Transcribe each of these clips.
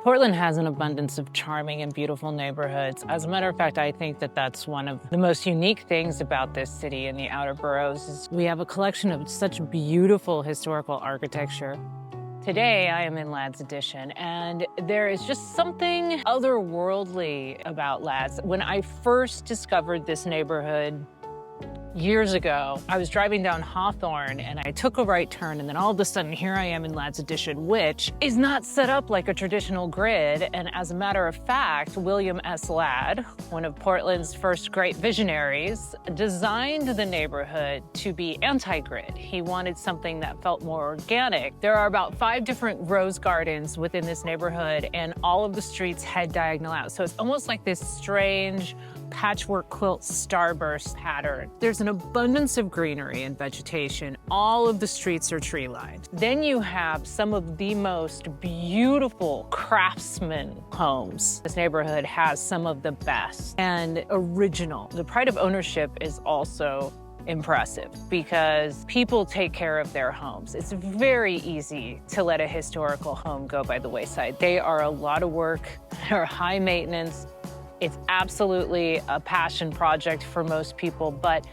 Portland has an abundance of charming and beautiful neighborhoods. As a matter of fact, I think that that's one of the most unique things about this city in the outer boroughs is we have a collection of such beautiful historical architecture. Today, I am in Ladd's Addition, and there is just something otherworldly about Ladd's. When I first discovered this neighborhood years ago, I was driving down Hawthorne and I took a right turn, and then all of a sudden here I am in Ladd's Addition, which is not set up like a traditional grid. And as a matter of fact, William S. Ladd, one of Portland's first great visionaries, designed the neighborhood to be anti-grid. He wanted something that felt more organic. There are about 5 different rose gardens within this neighborhood, and all of the streets head diagonal out. So it's almost like this strange patchwork quilt starburst pattern. There's an abundance of greenery and vegetation. All of the streets are tree-lined. Then you have some of the most beautiful craftsman homes. This neighborhood has some of the best and original. The pride of ownership is also impressive because people take care of their homes. It's very easy to let a historical home go by the wayside. They are a lot of work, they're high maintenance. It's absolutely a passion project for most people, but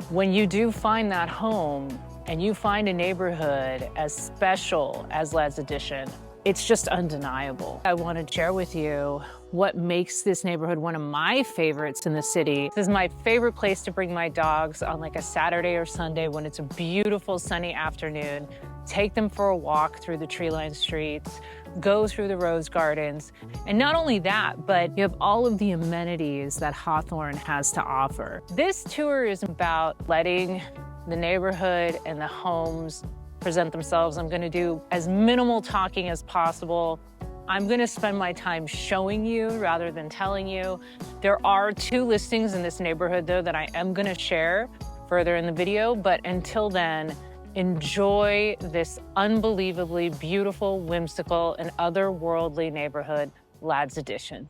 when you do find that home and you find a neighborhood as special as Ladd's Addition, it's just undeniable. I want to share with you what makes this neighborhood one of my favorites in the city. This is my favorite place to bring my dogs on like a Saturday or Sunday when it's a beautiful sunny afternoon. Take them for a walk through the tree-lined streets, go through the rose gardens. And not only that, but you have all of the amenities that Hawthorne has to offer. This tour is about letting the neighborhood and the homes present themselves. I'm gonna do as minimal talking as possible. I'm gonna spend my time showing you rather than telling you. There are 2 listings in this neighborhood though that I am gonna share further in the video, but until then, enjoy this unbelievably beautiful, whimsical, and otherworldly neighborhood, Ladd's Addition.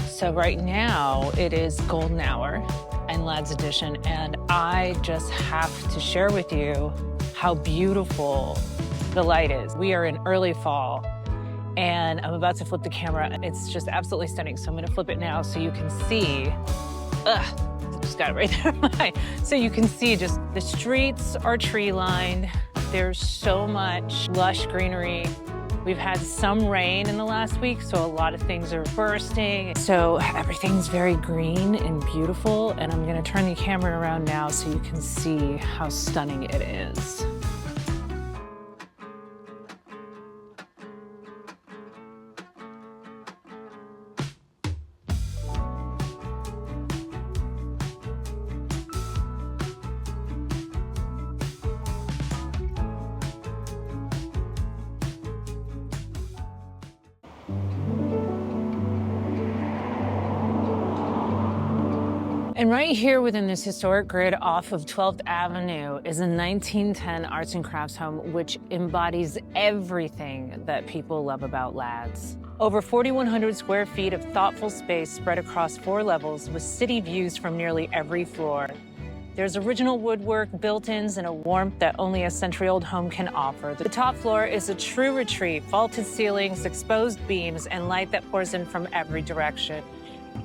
So right now it is golden hour in Ladd's Addition, and I just have to share with you how beautiful the light is. We are in early fall, and I'm about to flip the camera. It's just absolutely stunning. So I'm gonna flip it now so you can see. I just got it right there. So you can see just the streets are tree lined. There's so much lush greenery. We've had some rain in the last week, so a lot of things are bursting. So everything's very green and beautiful, and I'm gonna turn the camera around now so you can see how stunning it is. And right here within this historic grid off of 12th Avenue is a 1910 arts and crafts home which embodies everything that people love about Ladd's. Over 4,100 square feet of thoughtful space spread across 4 levels with city views from nearly every floor. There's original woodwork, built-ins, and a warmth that only a century-old home can offer. The top floor is a true retreat, vaulted ceilings, exposed beams, and light that pours in from every direction.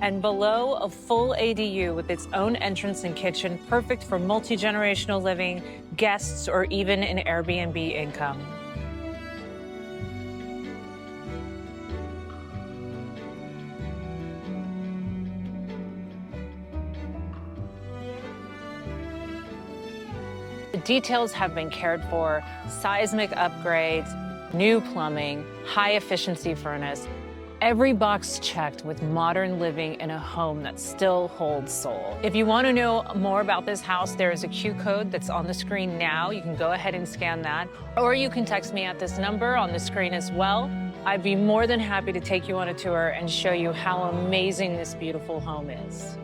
And below, a full ADU with its own entrance and kitchen, perfect for multi-generational living, guests, or even an Airbnb income. The details have been cared for, seismic upgrades, new plumbing, high efficiency furnace. Every box checked with modern living in a home that still holds soul. If you want to know more about this house, there is a Q code that's on the screen now. You can go ahead and scan that, or you can text me at this number on the screen as well. I'd be more than happy to take you on a tour and show you how amazing this beautiful home is.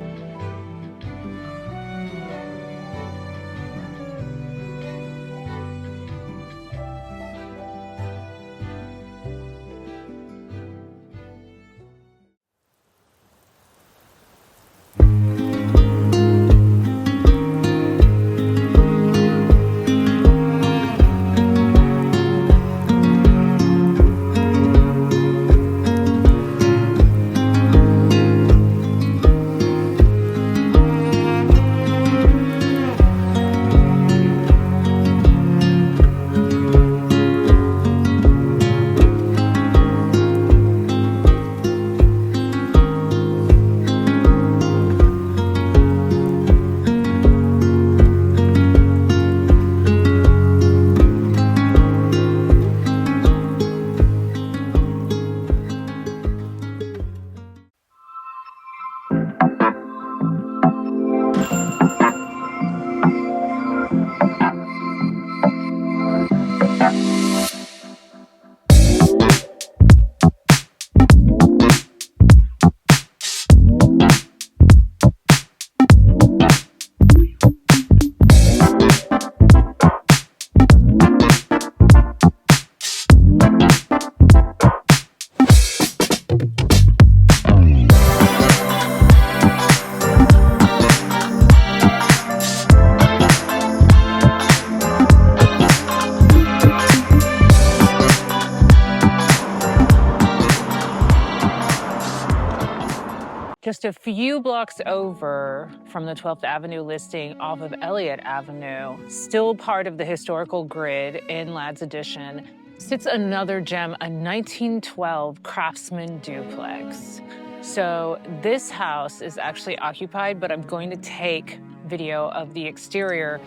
Just a few blocks over from the 12th Avenue listing off of Elliott Avenue, still part of the historical grid in Ladd's Addition, sits another gem, a 1912 Craftsman Duplex. So this house is actually occupied, but I'm going to take video of the exterior.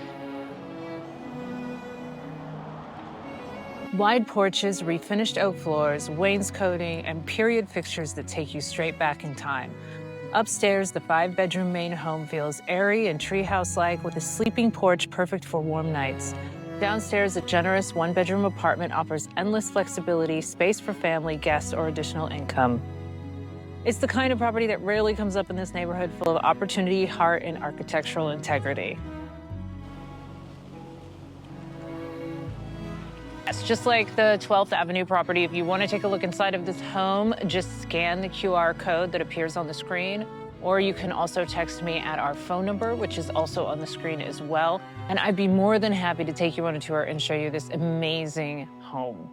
Wide porches, refinished oak floors, wainscoting, and period fixtures that take you straight back in time. Upstairs, the 5-bedroom main home feels airy and treehouse-like with a sleeping porch perfect for warm nights. Downstairs, a generous 1-bedroom apartment offers endless flexibility, space for family, guests, or additional income. It's the kind of property that rarely comes up in this neighborhood, full of opportunity, heart, and architectural integrity. It's just like the 12th Avenue property. If you want to take a look inside of this home, just scan the QR code that appears on the screen, or you can also text me at our phone number, which is also on the screen as well. And I'd be more than happy to take you on a tour and show you this amazing home.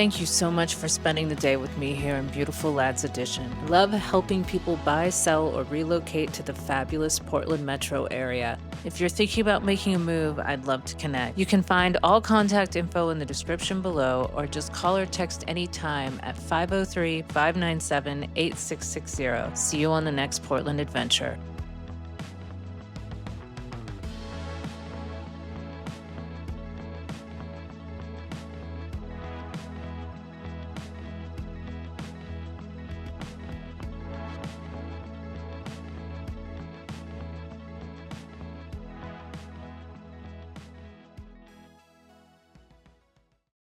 Thank you so much for spending the day with me here in beautiful Lads Edition. I love helping people buy, sell, or relocate to the fabulous Portland metro area. If you're thinking about making a move, I'd love to connect. You can find all contact info in the description below, or just call or text anytime at 503-597-8660. See you on the next Portland adventure.